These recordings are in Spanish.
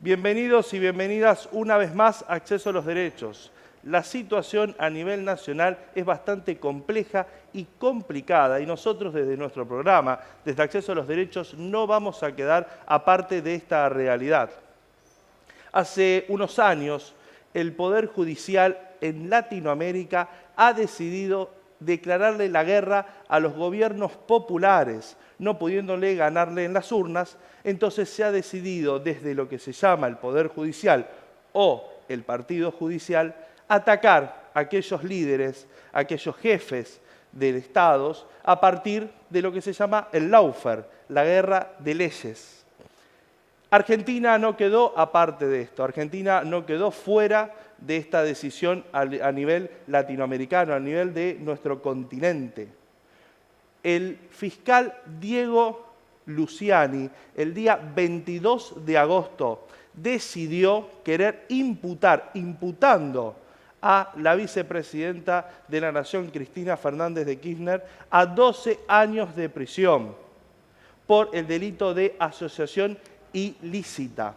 Bienvenidos y bienvenidas una vez más a Acceso a los Derechos. La situación a nivel nacional es bastante compleja y complicada y nosotros desde nuestro programa, desde Acceso a los Derechos, no vamos a quedar aparte de esta realidad. Hace unos años, el Poder Judicial en Latinoamérica ha decidido declararle la guerra a los gobiernos populares, no pudiéndole ganarle en las urnas. Entonces se ha decidido desde lo que se llama el Poder Judicial o el Partido Judicial atacar a aquellos líderes, a aquellos jefes de estados a partir de lo que se llama el lawfare, la guerra de leyes. Argentina no quedó aparte de esto, Argentina no quedó fuera de esta decisión a nivel latinoamericano, a nivel de nuestro continente. El fiscal Diego Luciani, el día 22 de agosto, decidió querer imputando a la vicepresidenta de la Nación, Cristina Fernández de Kirchner, a 12 años de prisión por el delito de asociación ilícita.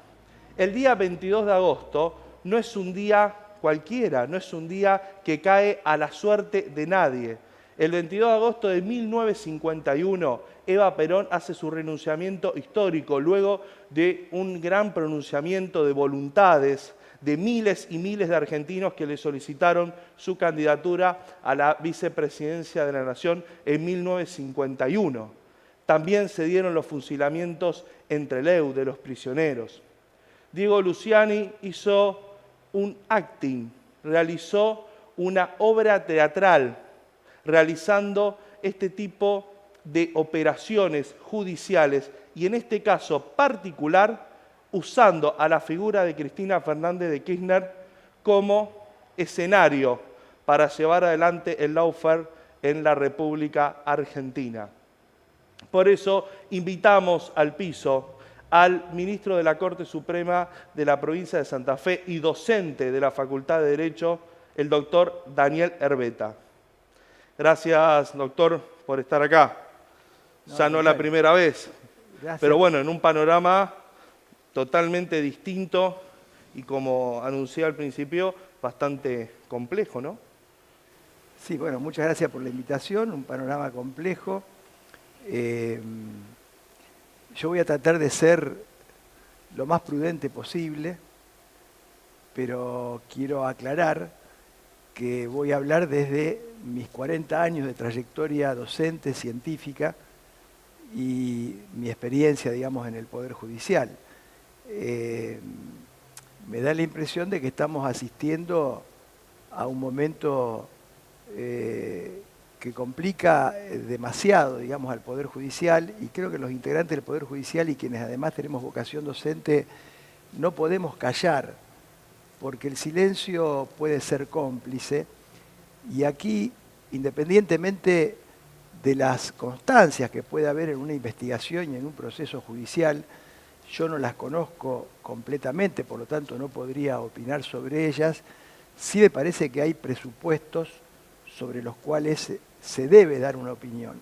El día 22 de agosto no es un día cualquiera, no es un día que cae a la suerte de nadie. El 22 de agosto de 1951, Eva Perón hace su renunciamiento histórico luego de un gran pronunciamiento de voluntades de miles y miles de argentinos que le solicitaron su candidatura a la vicepresidencia de la Nación en 1951. También se dieron los fusilamientos en Trelew de los prisioneros. Diego Luciani hizo un acting, realizó una obra teatral, realizando este tipo de operaciones judiciales y en este caso particular usando a la figura de Cristina Fernández de Kirchner como escenario para llevar adelante el lawfare en la República Argentina. Por eso invitamos al piso al ministro de la Corte Suprema de la provincia de Santa Fe y docente de la Facultad de Derecho, el doctor Daniel Herbeta. Gracias, doctor, por estar acá. Ya no la primera vez, pero bueno, en un panorama totalmente distinto y, como anuncié al principio, bastante complejo, ¿no? Sí, bueno, muchas gracias por la invitación, un panorama complejo. Yo voy a tratar de ser lo más prudente posible, pero quiero aclarar que voy a hablar desde mis 40 años de trayectoria docente, científica y mi experiencia, digamos, en el Poder Judicial. Me da la impresión de que estamos asistiendo a un momento que complica demasiado, digamos, al Poder Judicial, y creo que los integrantes del Poder Judicial y quienes además tenemos vocación docente no podemos callar, porque el silencio puede ser cómplice, y aquí, independientemente de las constancias que puede haber en una investigación y en un proceso judicial, yo no las conozco completamente, por lo tanto no podría opinar sobre ellas. Sí me parece que hay presupuestos sobre los cuales se debe dar una opinión.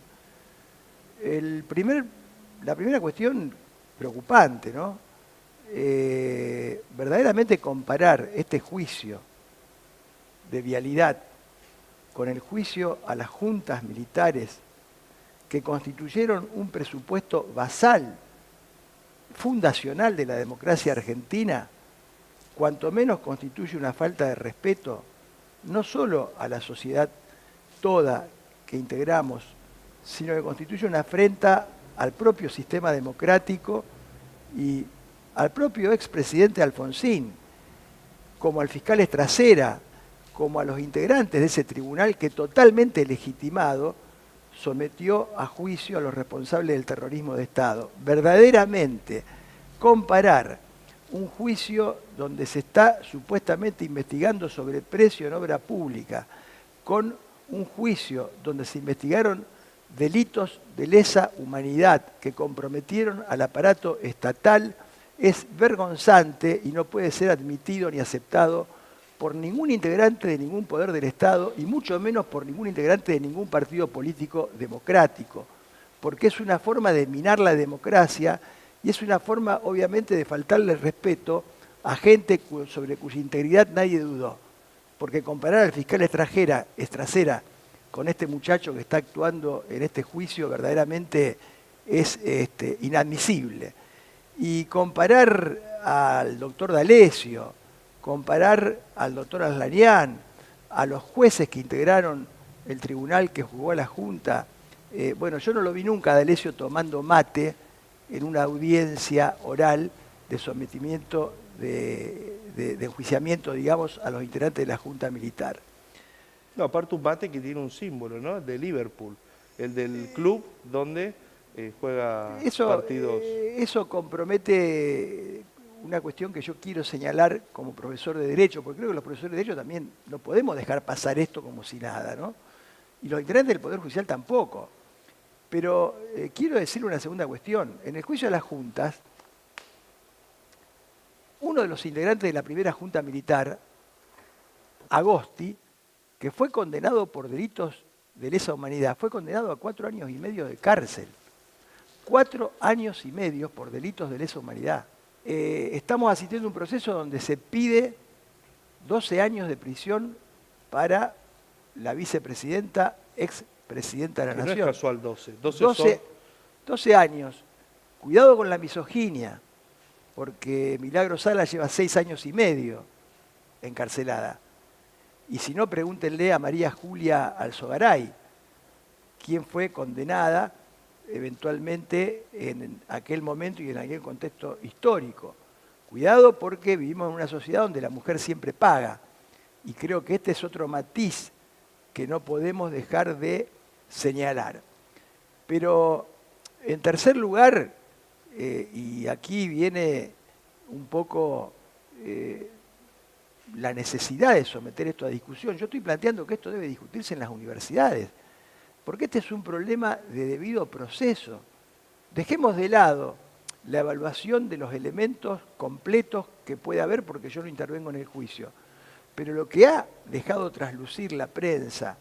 La primera cuestión preocupante, ¿no? Verdaderamente comparar este juicio de vialidad con el juicio a las juntas militares que constituyeron un presupuesto basal, fundacional de la democracia argentina, cuanto menos constituye una falta de respeto no solo a la sociedad toda que integramos, sino que constituye una afrenta al propio sistema democrático y al propio expresidente Alfonsín, como al fiscal Estracera, como a los integrantes de ese tribunal que, totalmente legitimado, sometió a juicio a los responsables del terrorismo de Estado. Verdaderamente, comparar un juicio donde se está supuestamente investigando sobre precio en obra pública con un juicio donde se investigaron delitos de lesa humanidad que comprometieron al aparato estatal es vergonzante y no puede ser admitido ni aceptado por ningún integrante de ningún poder del Estado y mucho menos por ningún integrante de ningún partido político democrático, porque es una forma de minar la democracia Y es una forma, obviamente, de faltarle respeto a gente sobre cuya integridad nadie dudó. Porque comparar al fiscal Estracera con este muchacho que está actuando en este juicio verdaderamente es inadmisible. Y comparar al doctor D'Alessio, comparar al doctor Aslanian, a los jueces que integraron el tribunal que juzgó a la Junta, bueno, yo no lo vi nunca a D'Alessio tomando mate en una audiencia oral de sometimiento, de enjuiciamiento, digamos, a los integrantes de la Junta Militar. No, aparte un mate que tiene un símbolo, ¿no? El de Liverpool, el del club donde juega partidos. Eso compromete una cuestión que yo quiero señalar como profesor de Derecho, porque creo que los profesores de Derecho también no podemos dejar pasar esto como si nada, ¿no? Y los integrantes del Poder Judicial tampoco. Pero quiero decir una segunda cuestión. En el juicio de las juntas, uno de los integrantes de la primera Junta Militar, Agosti, que fue condenado por delitos de lesa humanidad, fue condenado a 4 años y medio de cárcel. 4 años y medio por delitos de lesa humanidad. Estamos asistiendo a un proceso donde se pide 12 años de prisión para la vicepresidenta, expresidenta de la Nación. No es casual 12. 12 años. Cuidado con la misoginia, porque Milagro Sala lleva 6 años y medio encarcelada. Y si no, pregúntenle a María Julia Alzogaray, quien fue condenada eventualmente en aquel momento y en aquel contexto histórico. Cuidado porque vivimos en una sociedad donde la mujer siempre paga. Y creo que este es otro matiz que no podemos dejar de señalar. Pero en tercer lugar, y aquí viene un poco la necesidad de someter esto a discusión, yo estoy planteando que esto debe discutirse en las universidades, porque este es un problema de debido proceso. Dejemos de lado la evaluación de los elementos completos que puede haber, porque yo no intervengo en el juicio. Pero lo que ha dejado traslucir la prensa,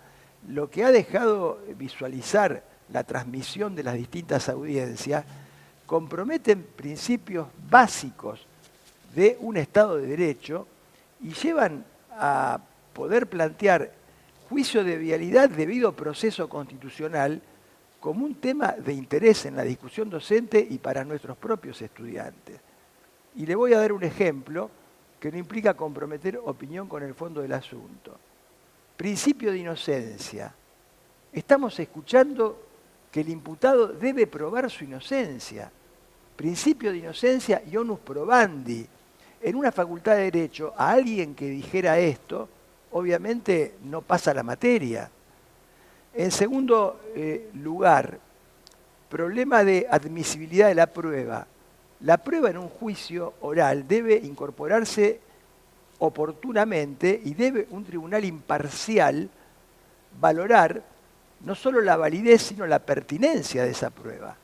lo que ha dejado visualizar la transmisión de las distintas audiencias, comprometen principios básicos de un Estado de Derecho y llevan a poder plantear juicio de vialidad debido proceso constitucional como un tema de interés en la discusión docente y para nuestros propios estudiantes. Y le voy a dar un ejemplo que no implica comprometer opinión con el fondo del asunto. Principio de inocencia. Estamos escuchando que el imputado debe probar su inocencia. Principio de inocencia y onus probandi. En una facultad de Derecho, a alguien que dijera esto, obviamente no pasa la materia. En segundo lugar, problema de admisibilidad de la prueba. La prueba en un juicio oral debe incorporarse oportunamente y debe un tribunal imparcial valorar no solo la validez, sino la pertinencia de esa prueba.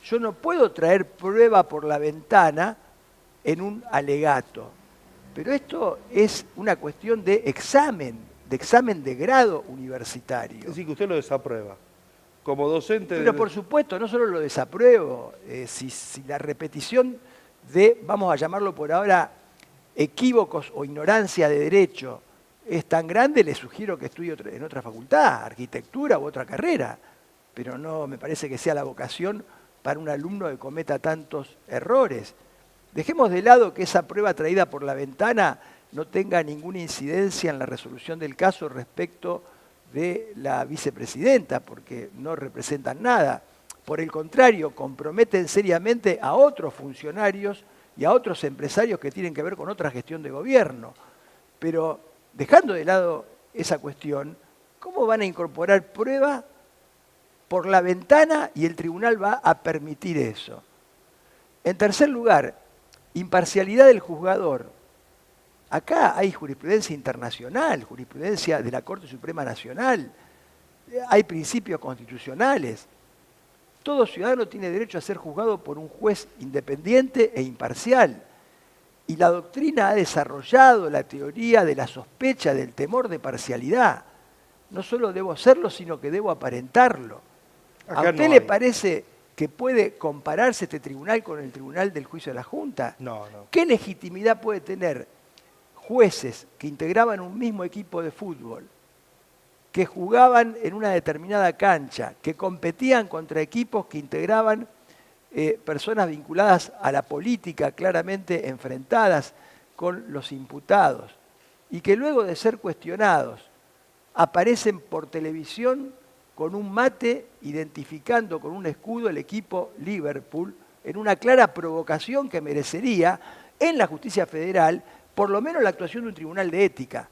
Yo no puedo traer prueba por la ventana en un alegato, pero esto es una cuestión de examen de grado universitario. Es decir, que usted lo desaprueba. Como docente... Pero por supuesto, no solo lo desapruebo, si la repetición de, vamos a llamarlo por ahora, equívocos o ignorancia de derecho es tan grande, le sugiero que estudie en otra facultad, arquitectura u otra carrera, pero no me parece que sea la vocación para un alumno que cometa tantos errores. Dejemos de lado que esa prueba traída por la ventana no tenga ninguna incidencia en la resolución del caso respecto de la vicepresidenta, porque no representan nada. Por el contrario, comprometen seriamente a otros funcionarios y a otros empresarios que tienen que ver con otra gestión de gobierno. Pero dejando de lado esa cuestión, ¿cómo van a incorporar prueba por la ventana y el tribunal va a permitir eso? En tercer lugar, imparcialidad del juzgador. Acá hay jurisprudencia internacional, jurisprudencia de la Corte Suprema Nacional, hay principios constitucionales. Todo ciudadano tiene derecho a ser juzgado por un juez independiente e imparcial. Y la doctrina ha desarrollado la teoría de la sospecha, del temor de parcialidad. No solo debo serlo, sino que debo aparentarlo. ¿A usted le parece que puede compararse este tribunal con el tribunal del juicio de la Junta? No, no. ¿Qué legitimidad puede tener jueces que integraban un mismo equipo de fútbol, que jugaban en una determinada cancha, que competían contra equipos que integraban personas vinculadas a la política, claramente enfrentadas con los imputados, y que luego de ser cuestionados aparecen por televisión con un mate identificando con un escudo el equipo Liverpool, en una clara provocación que merecería en la justicia federal por lo menos la actuación de un tribunal de ética,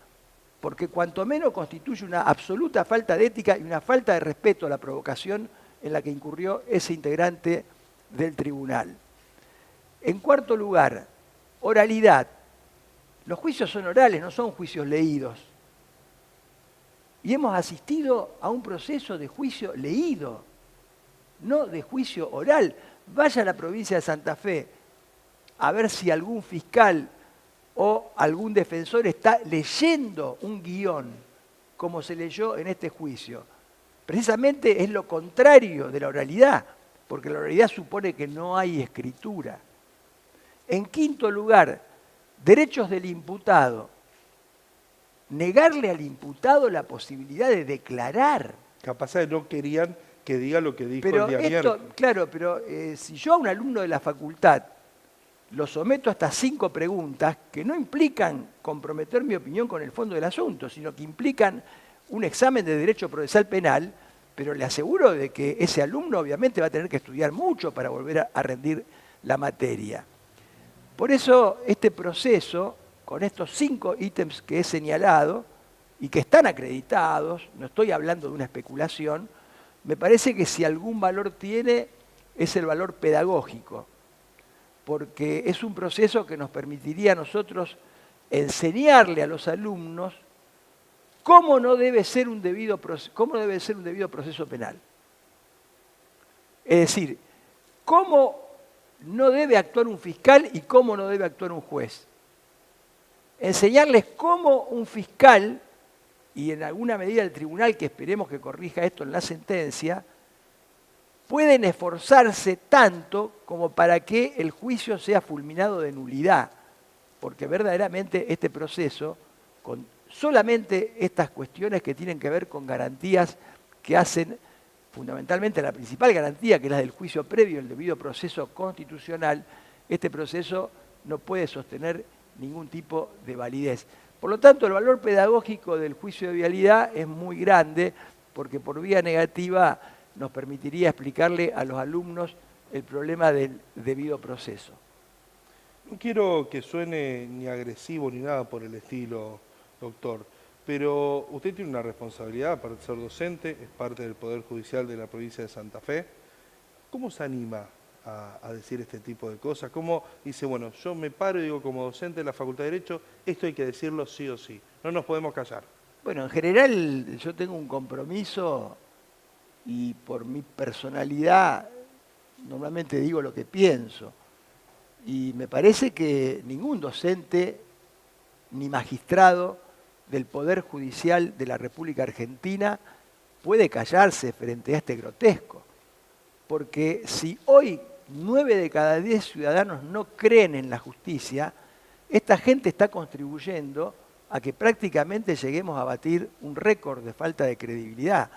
porque cuanto menos constituye una absoluta falta de ética y una falta de respeto a la provocación en la que incurrió ese integrante del tribunal. En cuarto lugar, oralidad. Los juicios son orales, no son juicios leídos. Y hemos asistido a un proceso de juicio leído, no de juicio oral. Vaya a la provincia de Santa Fe a ver si algún fiscal o algún defensor está leyendo un guión como se leyó en este juicio. Precisamente es lo contrario de la oralidad, porque la oralidad supone que no hay escritura. En quinto lugar, derechos del imputado. Negarle al imputado la posibilidad de declarar. Capaz de no querían que diga lo que dijo Pero el día esto, miércoles. claro, pero si yo a un alumno de la facultad lo someto a estas 5 preguntas que no implican comprometer mi opinión con el fondo del asunto, sino que implican un examen de derecho procesal penal, pero le aseguro de que ese alumno obviamente va a tener que estudiar mucho para volver a rendir la materia. Por eso este proceso, con estos 5 ítems que he señalado y que están acreditados, no estoy hablando de una especulación, me parece que si algún valor tiene es el valor pedagógico, porque es un proceso que nos permitiría a nosotros enseñarle a los alumnos cómo no debe ser un debido proceso penal. Es decir, cómo no debe actuar un fiscal y cómo no debe actuar un juez. Enseñarles cómo un fiscal, y en alguna medida el tribunal, que esperemos que corrija esto en la sentencia, pueden esforzarse tanto como para que el juicio sea fulminado de nulidad, porque verdaderamente este proceso, con solamente estas cuestiones que tienen que ver con garantías que hacen fundamentalmente la principal garantía, que es la del juicio previo, el debido proceso constitucional, este proceso no puede sostener ningún tipo de validez. Por lo tanto, el valor pedagógico del juicio de vialidad es muy grande, porque por vía negativa nos permitiría explicarle a los alumnos el problema del debido proceso. No quiero que suene ni agresivo ni nada por el estilo, doctor, pero usted tiene una responsabilidad, aparte de ser docente, es parte del Poder Judicial de la provincia de Santa Fe. ¿Cómo se anima a decir este tipo de cosas? ¿Cómo dice, bueno, yo me paro y digo como docente de la Facultad de Derecho, esto hay que decirlo sí o sí, no nos podemos callar? Bueno, en general yo tengo un compromiso y por mi personalidad normalmente digo lo que pienso. Y me parece que ningún docente ni magistrado del Poder Judicial de la República Argentina puede callarse frente a este grotesco. Porque si hoy 9 de cada 10 ciudadanos no creen en la justicia, esta gente está contribuyendo a que prácticamente lleguemos a batir un récord de falta de credibilidad.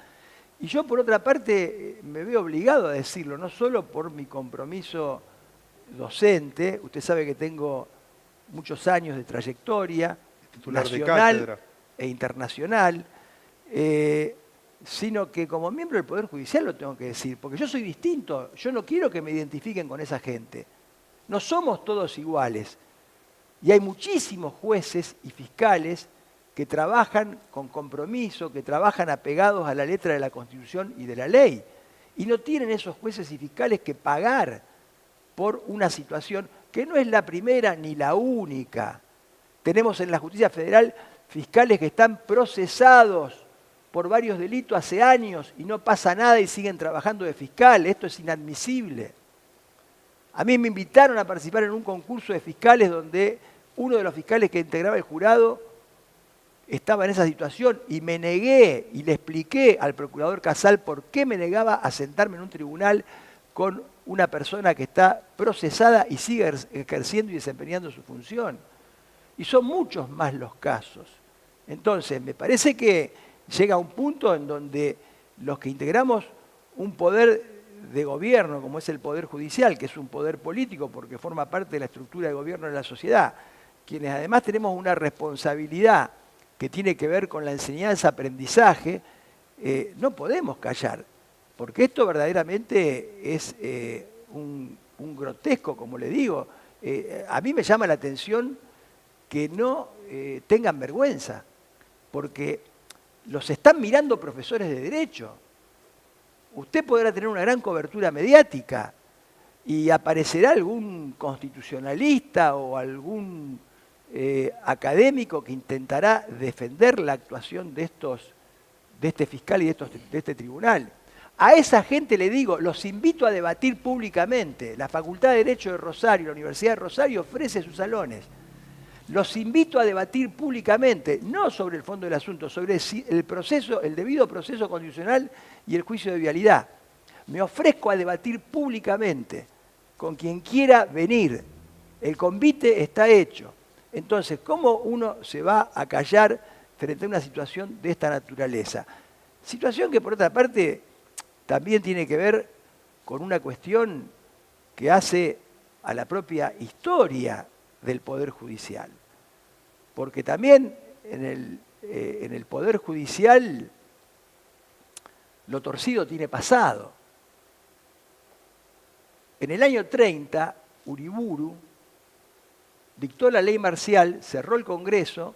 Y yo, por otra parte, me veo obligado a decirlo, no solo por mi compromiso docente, usted sabe que tengo muchos años de trayectoria, Titular de nacional cátedra e internacional, sino que como miembro del Poder Judicial lo tengo que decir, porque yo soy distinto, yo no quiero que me identifiquen con esa gente. No somos todos iguales. Y hay muchísimos jueces y fiscales que trabajan con compromiso, que trabajan apegados a la letra de la Constitución y de la ley. Y no tienen esos jueces y fiscales que pagar por una situación que no es la primera ni la única. Tenemos en la justicia federal fiscales que están procesados por varios delitos hace años y no pasa nada y siguen trabajando de fiscal. Esto es inadmisible. A mí me invitaron a participar en un concurso de fiscales donde uno de los fiscales que integraba el jurado estaba en esa situación y me negué y le expliqué al procurador Casal por qué me negaba a sentarme en un tribunal con una persona que está procesada y sigue ejerciendo y desempeñando su función. Y son muchos más los casos. Entonces, me parece que llega un punto en donde los que integramos un poder de gobierno, como es el Poder Judicial, que es un poder político porque forma parte de la estructura de gobierno de la sociedad, quienes además tenemos una responsabilidad que tiene que ver con la enseñanza-aprendizaje, no podemos callar, porque esto verdaderamente es un grotesco, como le digo. A mí me llama la atención que no tengan vergüenza, porque los están mirando profesores de derecho. Usted podrá tener una gran cobertura mediática y aparecerá algún constitucionalista o algún académico que intentará defender la actuación de este fiscal y de este tribunal. A esa gente le digo, los invito a debatir públicamente. La Facultad de Derecho de Rosario, la Universidad de Rosario ofrece sus salones. Los invito a debatir públicamente, no sobre el fondo del asunto, sobre el debido proceso constitucional y el juicio de vialidad. Me ofrezco a debatir públicamente con quien quiera venir. El convite está hecho. Entonces, ¿cómo uno se va a callar frente a una situación de esta naturaleza? Situación que, por otra parte, también tiene que ver con una cuestión que hace a la propia historia del Poder Judicial. Porque también en el Poder Judicial lo torcido tiene pasado. En el año 30, Uriburu dictó la ley marcial, cerró el Congreso,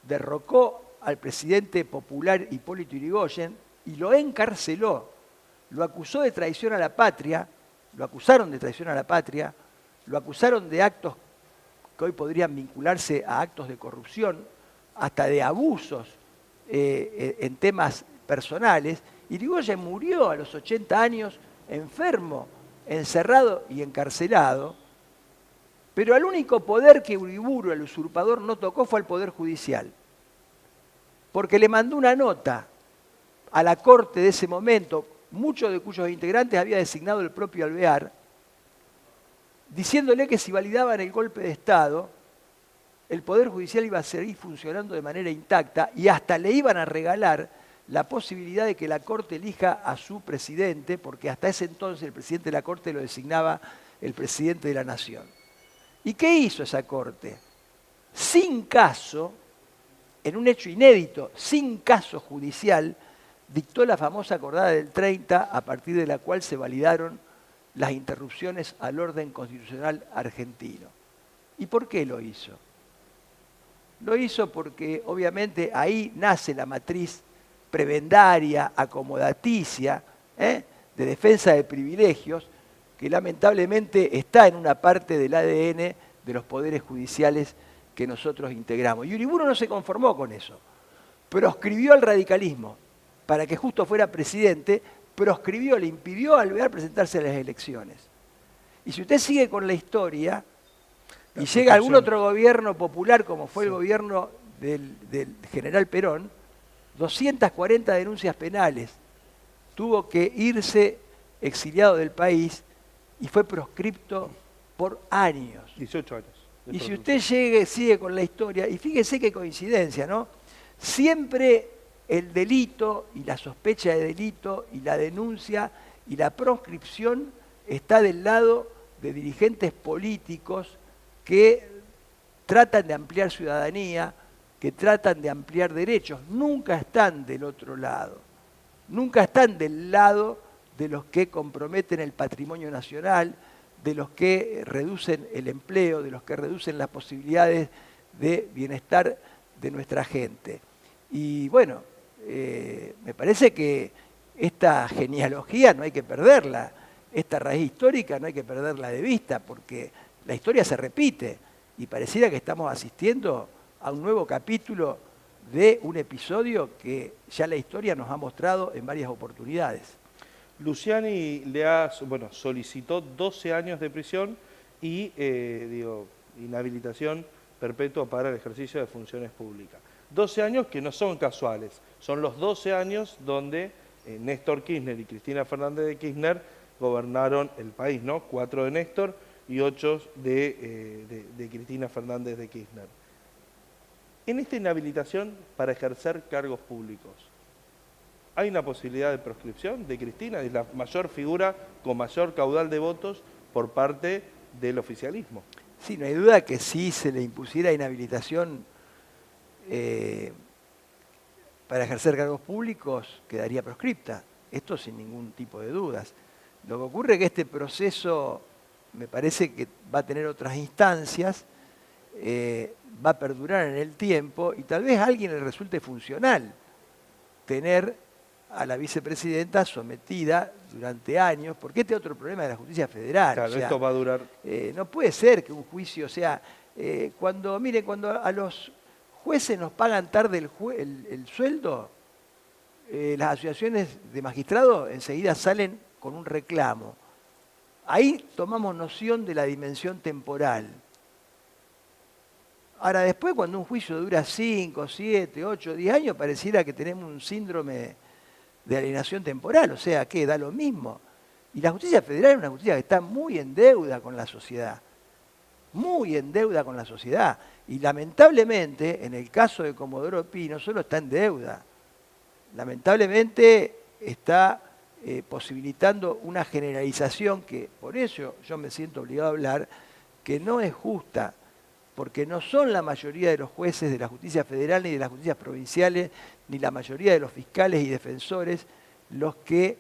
derrocó al presidente popular Hipólito Yrigoyen y lo encarceló. Lo acusó de traición a la patria, lo acusaron de traición a la patria, lo acusaron de actos que hoy podrían vincularse a actos de corrupción, hasta de abusos en temas personales. Yrigoyen murió a los 80 años, enfermo, encerrado y encarcelado, pero al único poder que Uriburu, el usurpador, no tocó fue al Poder Judicial, porque le mandó una nota a la Corte de ese momento, muchos de cuyos integrantes había designado el propio Alvear, diciéndole que si validaban el golpe de Estado, el Poder Judicial iba a seguir funcionando de manera intacta y hasta le iban a regalar la posibilidad de que la Corte elija a su presidente, porque hasta ese entonces el presidente de la Corte lo designaba el presidente de la Nación. ¿Y qué hizo esa Corte? Sin caso, en un hecho inédito, sin caso judicial, dictó la famosa acordada del 30, a partir de la cual se validaron las interrupciones al orden constitucional argentino. ¿Y por qué lo hizo? Lo hizo porque obviamente ahí nace la matriz prebendaria, acomodaticia, de defensa de privilegios, que lamentablemente está en una parte del ADN de los poderes judiciales que nosotros integramos. Y Uriburu no se conformó con eso. Proscribió al radicalismo para que justo fuera presidente, proscribió, le impidió a Alvear presentarse a las elecciones. Y si usted sigue con la historia y llega algún otro gobierno popular, como fue el gobierno del general Perón, 240 denuncias penales, tuvo que irse exiliado del país y fue proscripto por años. 18 años. Y si usted sigue con la historia, y fíjese qué coincidencia, ¿no? Siempre el delito y la sospecha de delito y la denuncia y la proscripción está del lado de dirigentes políticos que tratan de ampliar ciudadanía, que tratan de ampliar derechos. Nunca están del otro lado. Nunca están del lado de los que comprometen el patrimonio nacional, de los que reducen el empleo, de los que reducen las posibilidades de bienestar de nuestra gente. Y bueno, me parece que esta genealogía no hay que perderla, esta raíz histórica no hay que perderla de vista, porque la historia se repite y pareciera que estamos asistiendo a un nuevo capítulo de un episodio que ya la historia nos ha mostrado en varias oportunidades. Luciani solicitó 12 años de prisión y inhabilitación perpetua para el ejercicio de funciones públicas. 12 años que no son casuales, son los 12 años donde Néstor Kirchner y Cristina Fernández de Kirchner gobernaron el país, ¿no? 4 de Néstor y 8 de Cristina Fernández de Kirchner. En esta inhabilitación para ejercer cargos públicos, ¿hay una posibilidad de proscripción de Cristina? Es la mayor figura con mayor caudal de votos por parte del oficialismo. Sí, no hay duda que si se le impusiera inhabilitación para ejercer cargos públicos, quedaría proscripta. Esto sin ningún tipo de dudas. Lo que ocurre es que este proceso me parece que va a tener otras instancias, va a perdurar en el tiempo y tal vez a alguien le resulte funcional tener a la vicepresidenta sometida durante años, porque este es otro problema de la justicia federal. Claro, o sea, esto va a durar. No puede ser que un juicio sea... cuando a los jueces nos pagan tarde el sueldo, las asociaciones de magistrados enseguida salen con un reclamo. Ahí tomamos noción de la dimensión temporal. Ahora, después, cuando un juicio dura 5, 7, 8, 10 años, pareciera que tenemos un síndrome de alienación temporal, o sea, que da lo mismo. Y la justicia federal es una justicia que está muy en deuda con la sociedad, muy en deuda con la sociedad. Y lamentablemente, en el caso de Comodoro Pi, no solo está en deuda, lamentablemente está posibilitando una generalización que, por eso yo me siento obligado a hablar, que no es justa, porque no son la mayoría de los jueces de la justicia federal ni de las justicias provinciales, ni la mayoría de los fiscales y defensores los que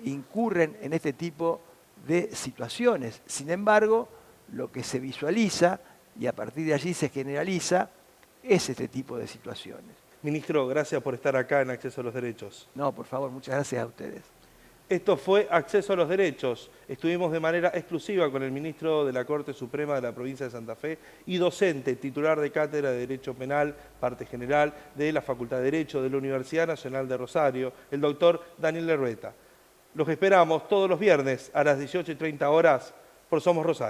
incurren en este tipo de situaciones. Sin embargo, lo que se visualiza y a partir de allí se generaliza es este tipo de situaciones. Ministro, gracias por estar acá en Acceso a los Derechos. No, por favor, muchas gracias a ustedes. Esto fue Acceso a los Derechos. Estuvimos de manera exclusiva con el ministro de la Corte Suprema de la provincia de Santa Fe y docente, titular de Cátedra de Derecho Penal, parte general de la Facultad de Derecho de la Universidad Nacional de Rosario, el doctor Daniel Lerrueta. Los esperamos todos los viernes a las 18:30 horas por Somos Rosario.